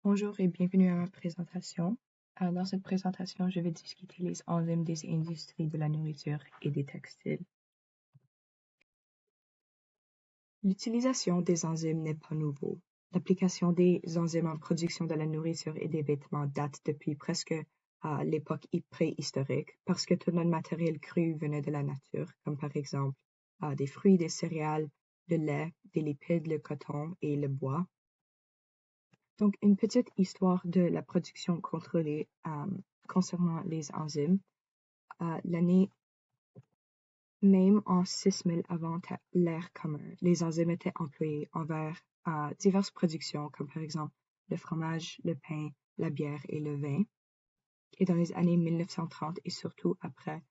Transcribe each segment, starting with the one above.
Bonjour et bienvenue à ma présentation. Dans cette présentation, je vais discuter les enzymes des industries de la nourriture et des textiles. L'utilisation des enzymes n'est pas nouveau. L'application des enzymes en production de la nourriture et des vêtements date depuis presque l'époque préhistorique parce que tout notre matériel cru venait de la nature, comme par exemple des fruits, des céréales, le lait, des lipides, le coton et le bois. Donc, une petite histoire de la production contrôlée concernant les enzymes. L'année même en 6000 avant l'ère commune, les enzymes étaient employés envers diverses productions, comme par exemple le fromage, le pain, la bière et le vin. Et dans les années 1930 et surtout après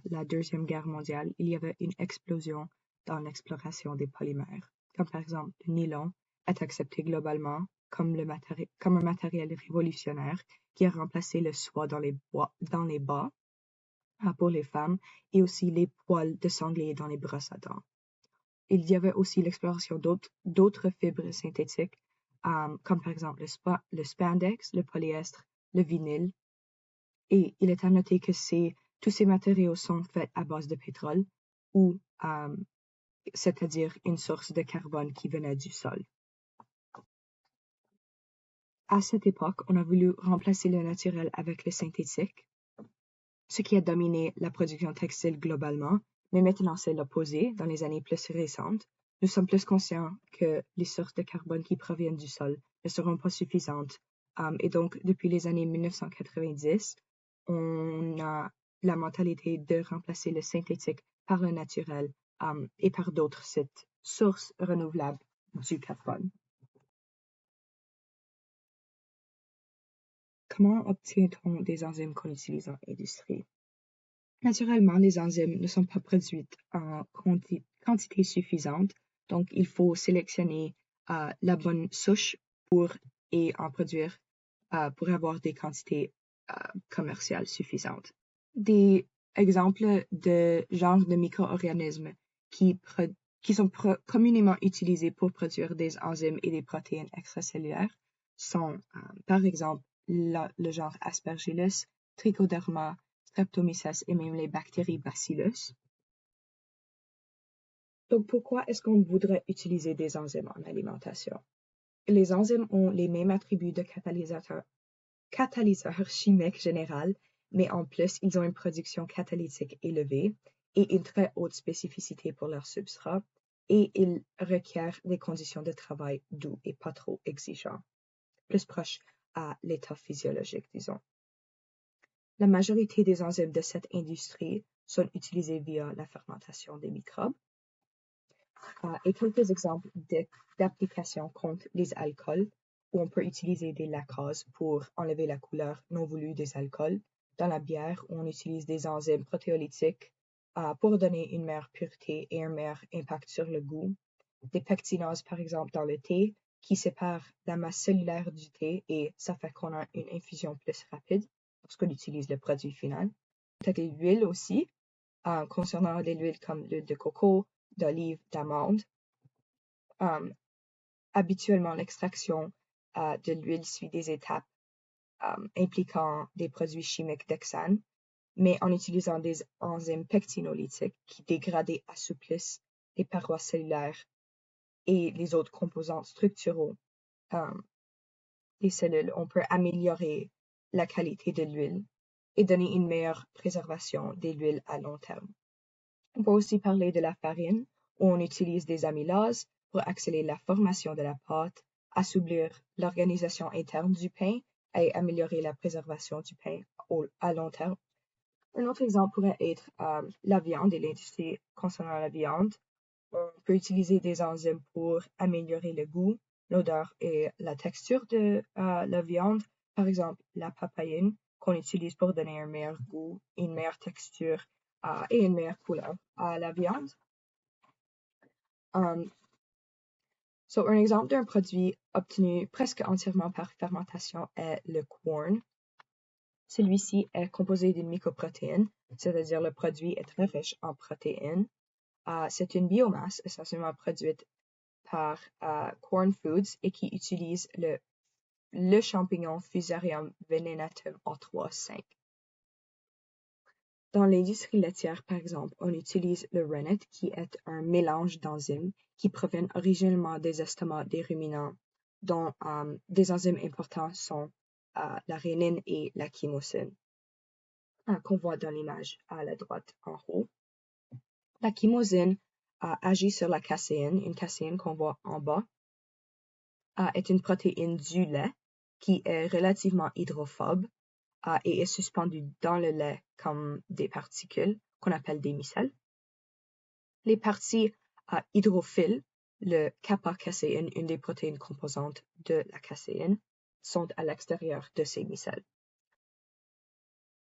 la Deuxième Guerre mondiale, il y avait une explosion dans l'exploration des polymères, comme par exemple le nylon est accepté globalement comme un matériel révolutionnaire qui a remplacé le soie dans les bas pour les femmes et aussi les poils de sanglier dans les brosses à dents. Il y avait aussi l'exploration d'autres fibres synthétiques, comme par exemple le spandex, le polyestre, le vinyle. Et il est à noter que tous ces matériaux sont faits à base de pétrole, ou c'est-à-dire une source de carbone qui venait du sol. À cette époque, on a voulu remplacer le naturel avec le synthétique, ce qui a dominé la production textile globalement, mais maintenant c'est l'opposé dans les années plus récentes. Nous sommes plus conscients que les sources de carbone qui proviennent du sol ne seront pas suffisantes. Et donc, depuis les années 1990, on a la mentalité de remplacer le synthétique par le naturel et par d'autres sources renouvelables du carbone. Comment obtient-on des enzymes qu'on utilise en industrie? Naturellement, les enzymes ne sont pas produites en quantité suffisante, donc il faut sélectionner la bonne souche et en produire pour avoir des quantités commerciales suffisantes. Des exemples de genres de micro-organismes qui sont communément utilisés pour produire des enzymes et des protéines extracellulaires sont, par exemple, le genre Aspergillus, Trichoderma, Streptomyces et même les bactéries Bacillus. Donc, pourquoi est-ce qu'on voudrait utiliser des enzymes en alimentation? Les enzymes ont les mêmes attributs de catalyseurs chimiques général, mais en plus, ils ont une production catalytique élevée et une très haute spécificité pour leur substrat, et ils requièrent des conditions de travail doux et pas trop exigeants, plus proches à l'état physiologique, disons. La majorité des enzymes de cette industrie sont utilisées via la fermentation des microbes. Et quelques exemples d'applications comptent les alcools, où on peut utiliser des lactases pour enlever la couleur non voulue des alcools. Dans la bière, où on utilise des enzymes protéolytiques pour donner une meilleure pureté et un meilleur impact sur le goût. Des pectinases, par exemple, dans le thé, qui séparent la masse cellulaire du thé et ça fait qu'on a une infusion plus rapide lorsqu'on utilise le produit final. Peut-être des huiles aussi, concernant des huiles comme l'huile de coco, d'olive, d'amande. Habituellement, l'extraction de l'huile suit des étapes impliquant des produits chimiques d'hexane, mais en utilisant des enzymes pectinolytiques qui dégradent et assouplissent les parois cellulaires et les autres composants structuraux des cellules, on peut améliorer la qualité de l'huile et donner une meilleure préservation des huiles à long terme. On peut aussi parler de la farine, où on utilise des amylases pour accélérer la formation de la pâte, assouplir l'organisation interne du pain et améliorer la préservation du pain à long terme. Un autre exemple pourrait être la viande et l'industrie concernant la viande. On peut utiliser des enzymes pour améliorer le goût, l'odeur et la texture de la viande. Par exemple, la papaïne qu'on utilise pour donner un meilleur goût, une meilleure texture et une meilleure couleur à la viande. Un exemple d'un produit obtenu presque entièrement par fermentation est le corn. Celui-ci est composé d'une mycoprotéine, c'est-à-dire le produit est très riche en protéines. C'est une biomasse essentiellement produite par Corn Foods et qui utilise le le champignon Fusarium venenatum O3-5. Dans l'industrie laitière, par exemple, on utilise le rennet, qui est un mélange d'enzymes qui proviennent originellement des estomacs des ruminants, dont des enzymes importants sont la rénine et la chymosine, qu'on voit dans l'image à la droite en haut. La chymosine agit sur la caséine, une caséine qu'on voit en bas, est une protéine du lait qui est relativement hydrophobe et est suspendue dans le lait comme des particules qu'on appelle des micelles. Les parties hydrophiles, le kappa-caséine, une des protéines composantes de la caséine, sont à l'extérieur de ces micelles.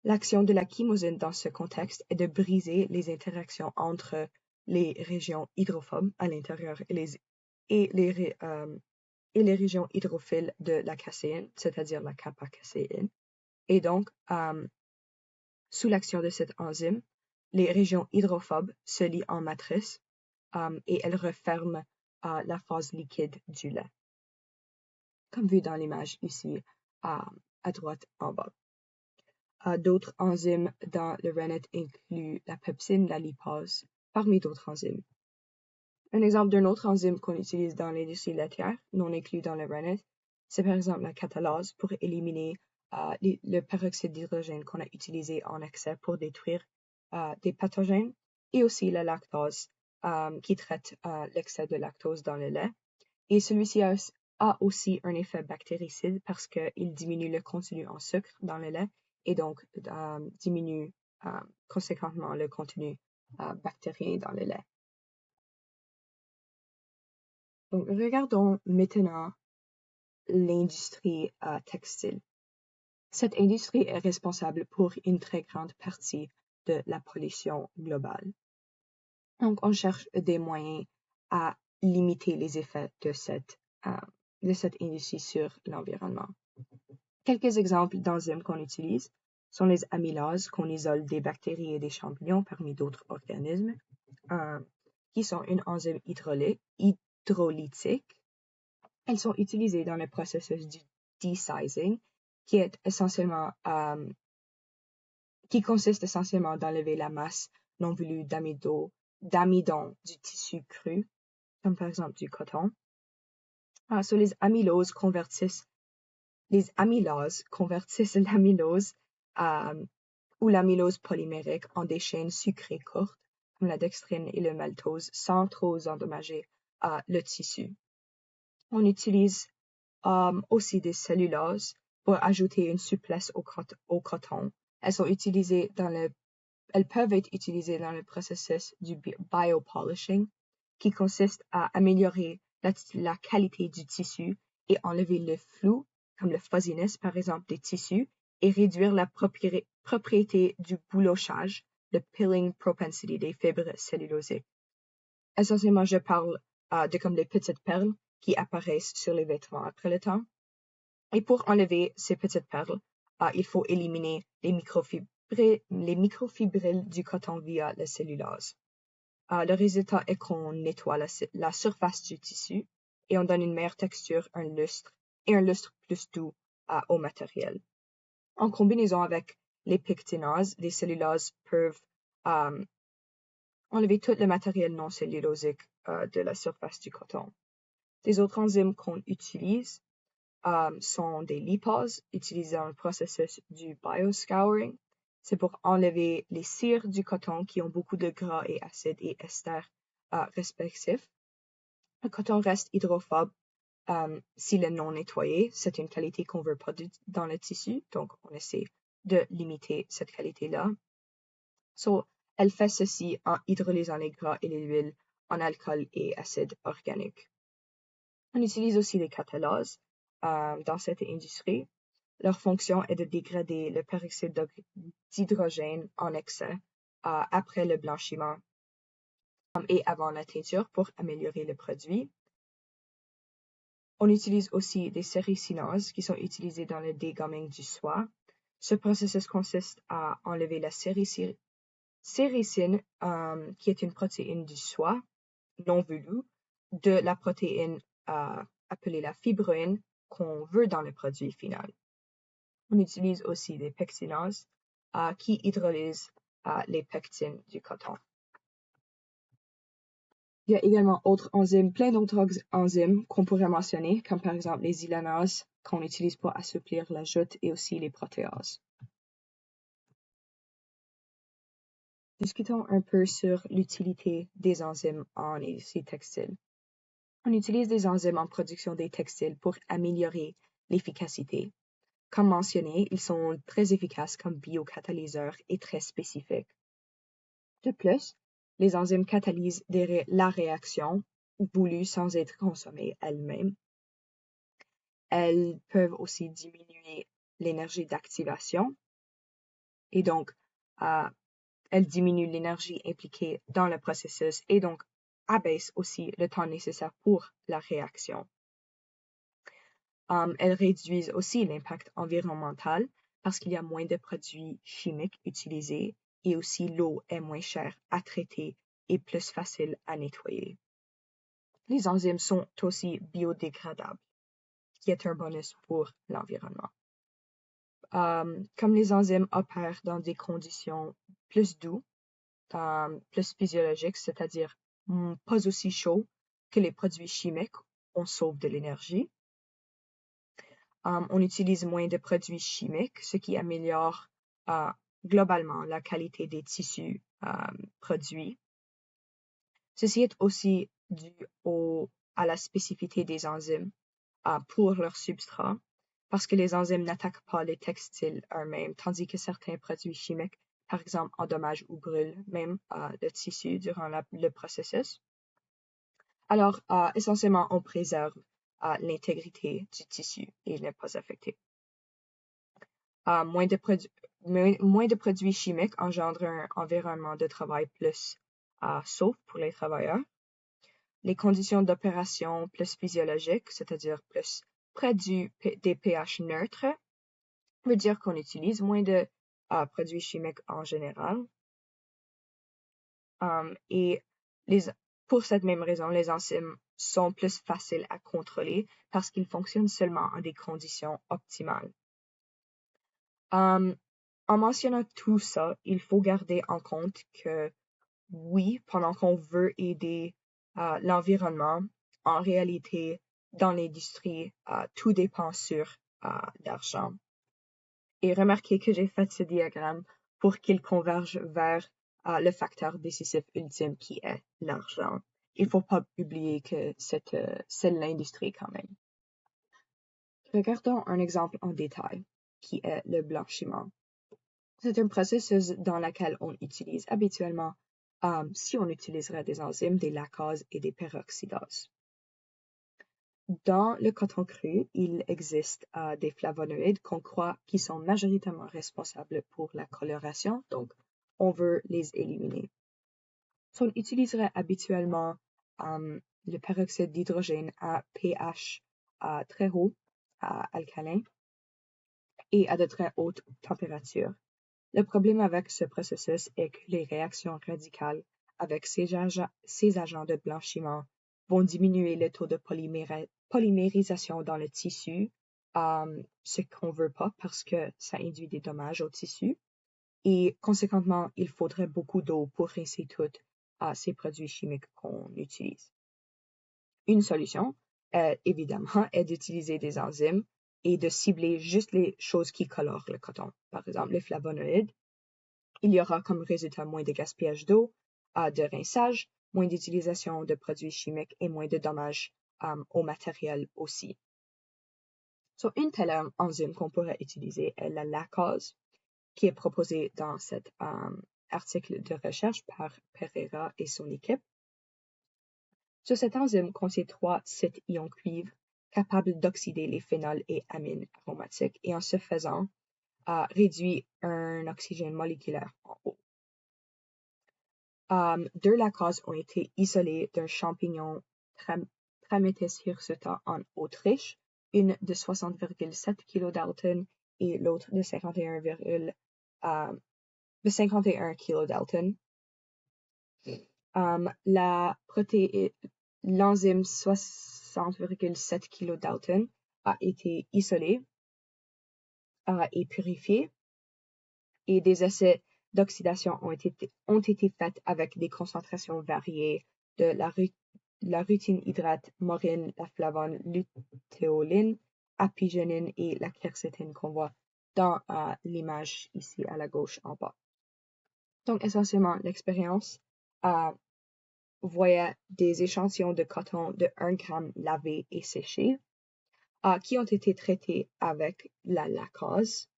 L'action de la chymosine dans ce contexte est de briser les interactions entre les régions hydrophobes à l'intérieur et les régions hydrophiles de la caséine, c'est-à-dire la kappa-caséine. Et donc, sous l'action de cette enzyme, les régions hydrophobes se lient en matrice et elles referment la phase liquide du lait, comme vu dans l'image ici à droite en bas. D'autres enzymes dans le rennet incluent la pepsine, la lipase, parmi d'autres enzymes. Un exemple d'une autre enzyme qu'on utilise dans l'industrie laitière, non inclus dans le rennet, c'est par exemple la catalase pour éliminer le peroxyde d'hydrogène qu'on a utilisé en excès pour détruire des pathogènes, et aussi la lactase qui traite l'excès de lactose dans le lait. Et celui-ci a aussi un effet bactéricide parce qu'il diminue le contenu en sucre dans le lait et donc diminue conséquemment le contenu bactérien dans le lait. Donc, regardons maintenant l'industrie textile. Cette industrie est responsable pour une très grande partie de la pollution globale. Donc, on cherche des moyens à limiter les effets de cette industrie sur l'environnement. Quelques exemples d'enzymes qu'on utilise sont les amylases, qu'on isole des bactéries et des champignons parmi d'autres organismes, qui sont une enzyme hydrolytique. Elles sont utilisées dans le processus du desizing, qui consiste essentiellement d'enlever la masse non voulue d'amidon du tissu cru, comme par exemple du coton. Les amylases convertissent l'amylose ou l'amylose polymérique en des chaînes sucrées courtes, comme la dextrine et le maltose, sans trop endommager le tissu. On utilise aussi des celluloses pour ajouter une souplesse au coton. Elles peuvent être utilisées dans le processus du biopolishing, qui consiste à améliorer la qualité du tissu et enlever le flou, comme le fuzziness par exemple des tissus, et réduire la propriété du boulochage, le pilling propensity des fibres cellulosiques. Essentiellement, je parle de comme les petites perles qui apparaissent sur les vêtements après le temps. Et pour enlever ces petites perles, il faut éliminer les microfibrilles du coton via la cellulose. Le résultat est qu'on nettoie la surface du tissu et on donne une meilleure texture, un lustre plus doux au matériel. En combinaison avec les pectinases, les celluloses peuvent enlever tout le matériel non cellulosique de la surface du coton. Les autres enzymes qu'on utilise sont des lipases utilisées dans le processus du bioscouring. C'est pour enlever les cires du coton qui ont beaucoup de gras et acides et esters respectifs. Le coton reste hydrophobe s'il est non nettoyé. C'est une qualité qu'on veut pas dans le tissu, donc on essaie de limiter cette qualité-là. Elle fait ceci en hydrolysant les gras et les huiles en alcool et acides organiques. On utilise aussi les catalases dans cette industrie. Leur fonction est de dégrader le peroxyde d'hydrogène en excès après le blanchiment et avant la teinture pour améliorer le produit. On utilise aussi des séricinases qui sont utilisées dans le dégomming du soie. Ce processus consiste à enlever la séricine, qui est une protéine du soie non velue, de la protéine appelée la fibroïne, qu'on veut dans le produit final. On utilise aussi des pectinases qui hydrolysent les pectines du coton. Il y a également plein d'autres enzymes qu'on pourrait mentionner, comme par exemple les ilanases qu'on utilise pour assouplir la jute et aussi les protéases. Discutons un peu sur l'utilité des enzymes en industrie textile. On utilise des enzymes en production des textiles pour améliorer l'efficacité. Comme mentionné, ils sont très efficaces comme biocatalyseurs et très spécifiques. De plus, les enzymes catalysent la réaction voulue sans être consommée elles-mêmes. Elles peuvent aussi diminuer l'énergie d'activation et donc elles diminuent l'énergie impliquée dans le processus et donc abaissent aussi le temps nécessaire pour la réaction. Elles réduisent aussi l'impact environnemental parce qu'il y a moins de produits chimiques utilisés et aussi l'eau est moins chère à traiter et plus facile à nettoyer. Les enzymes sont aussi biodégradables, qui est un bonus pour l'environnement. Comme les enzymes opèrent dans des conditions plus douces, plus physiologiques, c'est-à-dire pas aussi chaud que les produits chimiques, on sauve de l'énergie. On utilise moins de produits chimiques, ce qui améliore globalement la qualité des tissus produits. Ceci est aussi dû à la spécificité des enzymes pour leur substrat, parce que les enzymes n'attaquent pas les textiles eux-mêmes, tandis que certains produits chimiques, par exemple, endommagent ou brûlent même le tissu durant le processus. Alors, essentiellement, on préserve l'intégrité du tissu et il n'est pas affecté. Moins de produits chimiques engendrent un environnement de travail plus sauf pour les travailleurs. Les conditions d'opération plus physiologiques, c'est-à-dire plus près des pH neutres, veut dire qu'on utilise moins de produits chimiques en général. Et pour cette même raison, les enzymes sont plus faciles à contrôler parce qu'ils fonctionnent seulement en des conditions optimales. En mentionnant tout ça, il faut garder en compte que oui, pendant qu'on veut aider l'environnement, en réalité, dans l'industrie, tout dépend sur l'argent. Et remarquez que j'ai fait ce diagramme pour qu'il converge vers le facteur décisif ultime qui est l'argent. Il ne faut pas oublier que c'est l'industrie quand même. Regardons un exemple en détail, qui est le blanchiment. C'est un processus dans lequel on utilise habituellement, si on utiliserait des enzymes, des lacases et des peroxydases. Dans le coton cru, il existe des flavonoïdes qu'on croit qui sont majoritairement responsables pour la coloration, donc on veut les éliminer. On utiliserait habituellement le peroxyde d'hydrogène à pH très haut, alcalin, et à de très hautes températures. Le problème avec ce processus est que les réactions radicales avec ces agents de blanchiment vont diminuer le taux de polymérisation dans le tissu, ce qu'on ne veut pas parce que ça induit des dommages au tissu. Et conséquemment, il faudrait beaucoup d'eau pour rincer tous ces produits chimiques qu'on utilise. Une solution, évidemment, est d'utiliser des enzymes et de cibler juste les choses qui colorent le coton. Par exemple, les flavonoïdes. Il y aura comme résultat moins de gaspillage d'eau, de rinçage, moins d'utilisation de produits chimiques et moins de dommages au matériel aussi. Une telle enzyme qu'on pourrait utiliser est la lacase, qui est proposée dans cet article de recherche par Pereira et son équipe. Cette enzyme contient 3 sites ions cuivre capables d'oxyder les phénols et amines aromatiques et en ce faisant, réduit un oxygène moléculaire en eau. 2 lacases ont été isolées d'un champignon Trametes hirsuta en Autriche, une de 60,7 kDa et l'autre de 51 kDa. L'enzyme 60,7 kDa a été isolé et purifié, et des essais d'oxydation ont été faits avec des concentrations variées de la rutine hydrate, morine, la flavone, lutéoline, apigénine et la quercétine qu'on voit dans l'image ici à la gauche en bas. Donc essentiellement, l'expérience voyait des échantillons de coton de 1 gramme lavés et séchés qui ont été traités avec la lacase.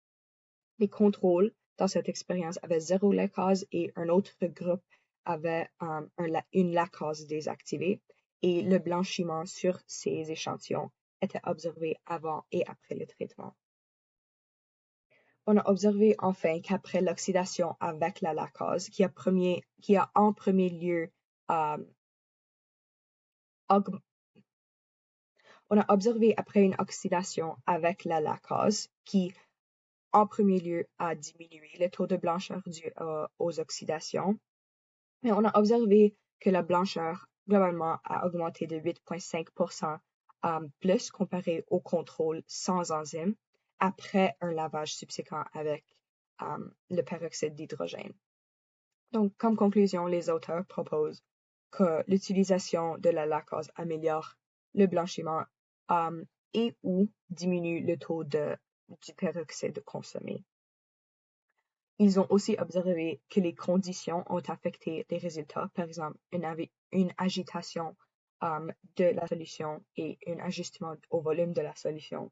Les contrôles dans cette expérience avaient 0 lacase et un autre groupe avait une lacase désactivée, et le blanchiment sur ces échantillons était observé avant et après le traitement. On a observé enfin qu'après l'oxydation avec la lacase, qui a en premier lieu on a observé après une oxydation avec la lacase qui en premier lieu a diminué le taux de blancheur dû aux oxydations, mais on a observé que la blancheur globalement a augmenté de 8,5% plus comparé au contrôle sans enzyme après un lavage subséquent avec le peroxyde d'hydrogène. Donc, comme conclusion, les auteurs proposent que l'utilisation de la lacase améliore le blanchiment et ou diminue le taux du peroxyde consommé. Ils ont aussi observé que les conditions ont affecté les résultats, par exemple une agitation de la solution et un ajustement au volume de la solution.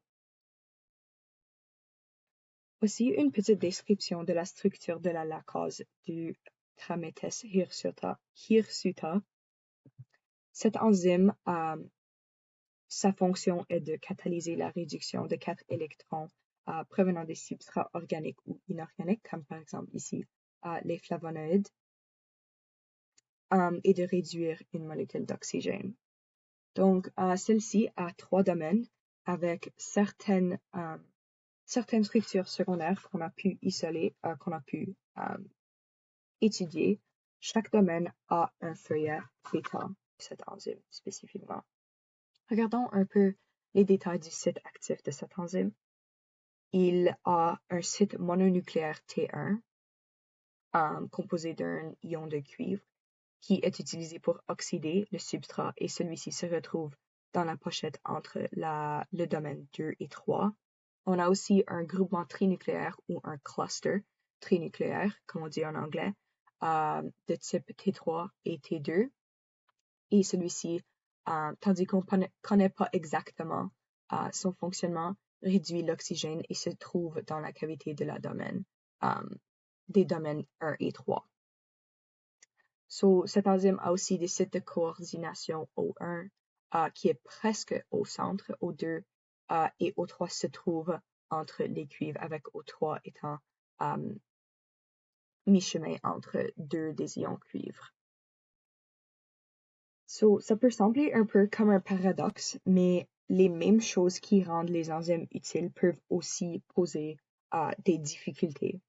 Aussi, une petite description de la structure de la lacase du Trametes hirsuta. Cette enzyme, sa fonction est de catalyser la réduction de 4 électrons provenant des substrats organiques ou inorganiques, comme par exemple ici les flavonoïdes, et de réduire une molécule d'oxygène. Donc, celle-ci a 3 domaines avec certaines structures secondaires qu'on a pu isoler, qu'on a pu étudier. Chaque domaine a un feuillet bêta de cette enzyme spécifiquement. Regardons un peu les détails du site actif de cette enzyme. Il a un site mononucléaire T1 composé d'un ion de cuivre qui est utilisé pour oxyder le substrat, et celui-ci se retrouve dans la pochette entre le domaine 2 et 3. On a aussi un groupement trinucléaire ou un cluster trinucléaire, comme on dit en anglais, de type T3 et T2. Et celui-ci, tandis qu'on ne connaît pas exactement son fonctionnement, réduit l'oxygène et se trouve dans la cavité de la domaine, des domaines 1 et 3. Cette enzyme a aussi des sites de coordination O1 qui est presque au centre, O2 et O3 se trouve entre les cuivres, avec O3 étant mi-chemin entre deux des ions cuivre. Ça peut sembler un peu comme un paradoxe, mais les mêmes choses qui rendent les enzymes utiles peuvent aussi poser des difficultés,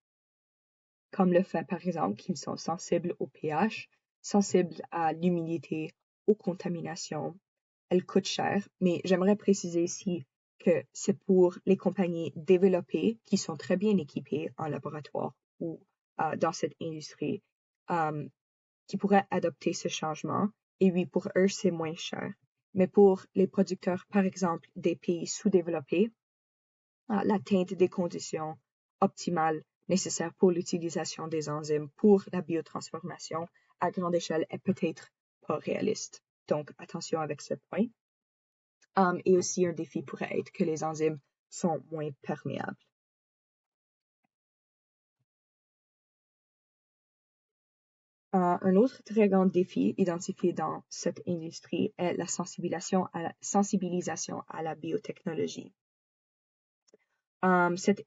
comme le fait par exemple qu'ils sont sensibles au pH, sensibles à l'humidité, aux contaminations. Elles coûtent cher, mais j'aimerais préciser ici que c'est pour les compagnies développées qui sont très bien équipées en laboratoire ou dans cette industrie qui pourraient adopter ce changement. Et oui, pour eux, c'est moins cher. Mais pour les producteurs, par exemple, des pays sous-développés, l'atteinte des conditions optimales nécessaires pour l'utilisation des enzymes pour la biotransformation à grande échelle est peut-être pas réaliste. Donc, attention avec ce point. Et aussi, un défi pourrait être que les enzymes sont moins perméables. Un autre très grand défi identifié dans cette industrie est la sensibilisation à la biotechnologie. Cette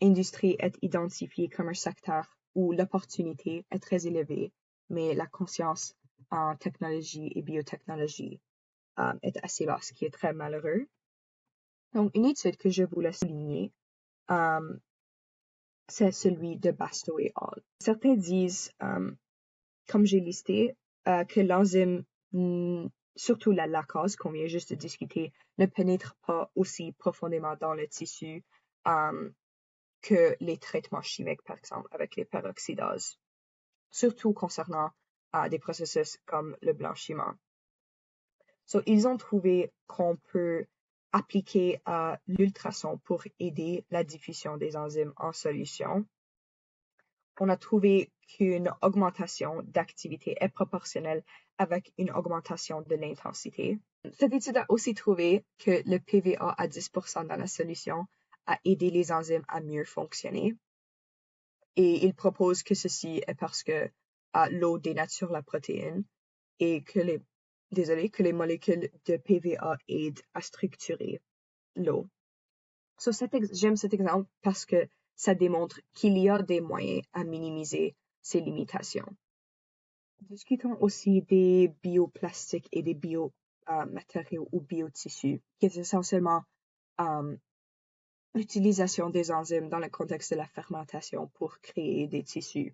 industrie est identifiée comme un secteur où l'opportunité est très élevée, mais la conscience en technologie et biotechnologie est assez basse, ce qui est très malheureux. Donc, une étude que je voulais souligner, c'est celui de Bastow et al. Certains disent, comme j'ai listé, que l'enzyme surtout la lacase qu'on vient juste de discuter, ne pénètre pas aussi profondément dans le tissu que les traitements chimiques, par exemple, avec les peroxydases, surtout concernant des processus comme le blanchiment. So, ils ont trouvé qu'on peut appliquer l'ultrason pour aider la diffusion des enzymes en solution. On a trouvé qu'une augmentation d'activité est proportionnelle avec une augmentation de l'intensité. Cette étude a aussi trouvé que le PVA à 10% dans la solution a aidé les enzymes à mieux fonctionner. Et il propose que ceci est parce que l'eau dénature la protéine et que les molécules de PVA aident à structurer l'eau. So, j'aime cet exemple parce que ça démontre qu'il y a des moyens à minimiser ces limitations. Discutons aussi des bioplastiques et des biomatériaux ou biotissus, qui est essentiellement l'utilisation des enzymes dans le contexte de la fermentation pour créer des tissus.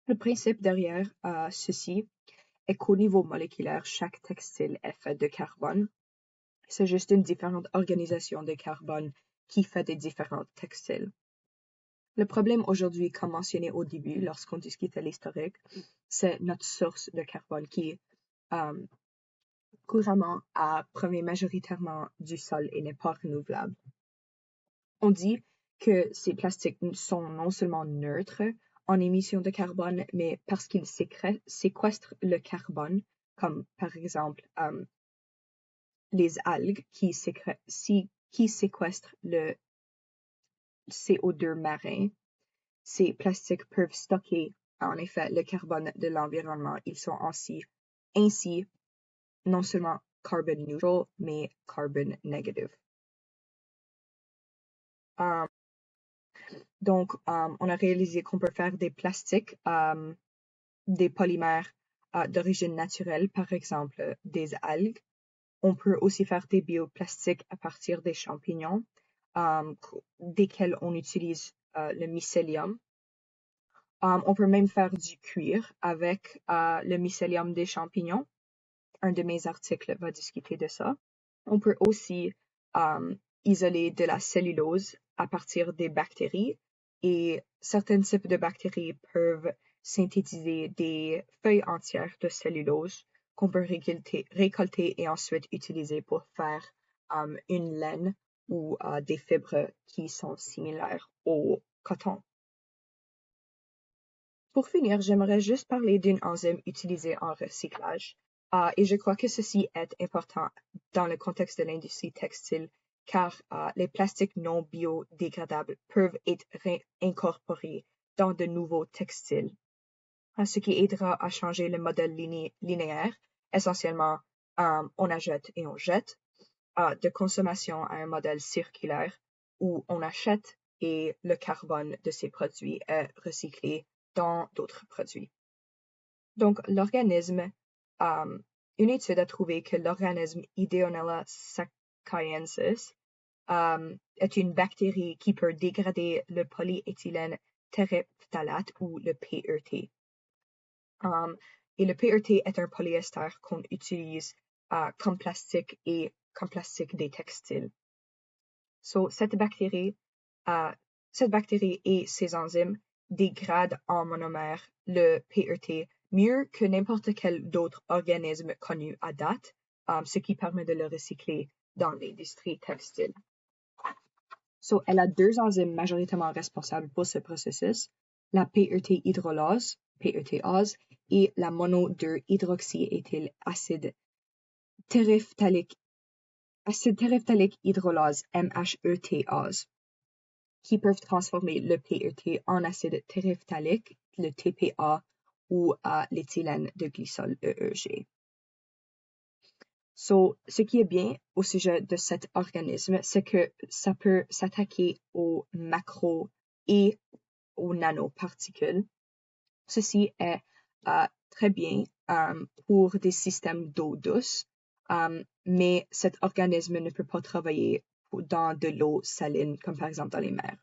Le principe derrière ceci est qu'au niveau moléculaire, chaque textile est fait de carbone. C'est juste une différente organisation de carbone qui fait des différents textiles. Le problème aujourd'hui, comme mentionné au début, lorsqu'on discutait l'historique, c'est notre source de carbone qui couramment provient majoritairement du sol et n'est pas renouvelable. On dit que ces plastiques sont non seulement neutres en émissions de carbone, mais parce qu'ils séquestrent le carbone, comme par exemple les algues qui séquestrent le CO2 marin. Ces plastiques peuvent stocker en effet le carbone de l'environnement. Ils sont ainsi non seulement carbon neutral, mais carbon negative. Donc, on a réalisé qu'on peut faire des plastiques, des polymères d'origine naturelle, par exemple des algues. On peut aussi faire des bioplastiques à partir des champignons, desquels on utilise le mycélium. On peut même faire du cuir avec le mycélium des champignons. Un de mes articles va discuter de ça. On peut aussi isoler de la cellulose à partir des bactéries et certains types de bactéries peuvent synthétiser des feuilles entières de cellulose qu'on peut récolter et ensuite utiliser pour faire une laine ou des fibres qui sont similaires au coton. Pour finir, j'aimerais juste parler d'une enzyme utilisée en recyclage. Et je crois que ceci est important dans le contexte de l'industrie textile, car les plastiques non biodégradables peuvent être incorporés dans de nouveaux textiles, ce qui aidera à changer le modèle linéaire, essentiellement on achète et on jette, de consommation à un modèle circulaire où on achète et le carbone de ces produits est recyclé dans d'autres produits. Donc, une étude a trouvé que l'organisme Ideonella sakaiensis est une bactérie qui peut dégrader le polyéthylène terephthalate ou le PET. Et le PET est un polyester qu'on utilise comme plastique des textiles. So, cette bactérie et ses enzymes dégradent en monomère le PET mieux que n'importe quel autre organisme connu à date, ce qui permet de le recycler dans l'industrie textile. So, elle a deux enzymes majoritairement responsables pour ce processus, la PET hydrolase, PETase, et la mono-2-hydroxyéthyl acide terephthalique hydrolase, MHETase, qui peuvent transformer le PET en acide terephtalique, le TPA, ou l'éthylène de glycol, EEG. So, ce qui est bien au sujet de cet organisme, c'est que ça peut s'attaquer aux macro et aux nanoparticules. Ceci est très bien pour des systèmes d'eau douce, mais cet organisme ne peut pas travailler dans de l'eau saline, comme par exemple dans les mers.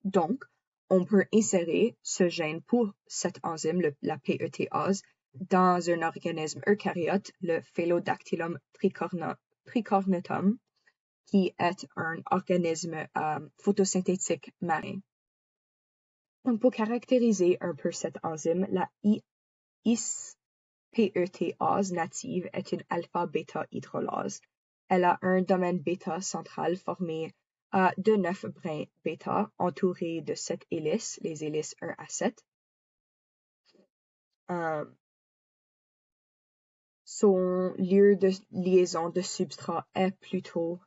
Donc, on peut insérer ce gène pour cette enzyme, la PETase, dans un organisme eucaryote, le Phelodactylum tricornutum, qui est un organisme photosynthétique marin. Donc, pour caractériser un peu cette enzyme, la ISPETase native est une alpha-bêta hydrolase. Elle a un domaine bêta central formé de 9 brins bêta entourés de 7 hélices, les hélices 1 à 7. Son lieu de liaison de substrat est plutôt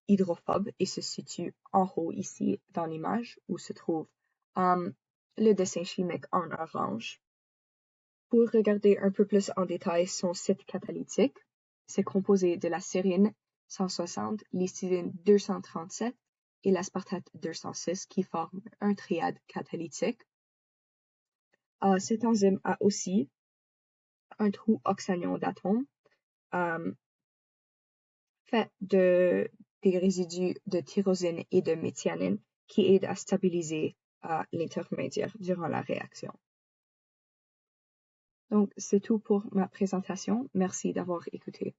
hydrophobe et se situe en haut ici dans l'image où se trouve le dessin chimique en orange. Pour regarder un peu plus en détail son site catalytique, c'est composé de la sérine 160, l'histidine 237 et l'aspartate 206 qui forment un triade catalytique. Cette enzyme a aussi un trou oxanion d'atomes fait des résidus de tyrosine et de méthionine qui aident à stabiliser l'intermédiaire durant la réaction. Donc, c'est tout pour ma présentation. Merci d'avoir écouté.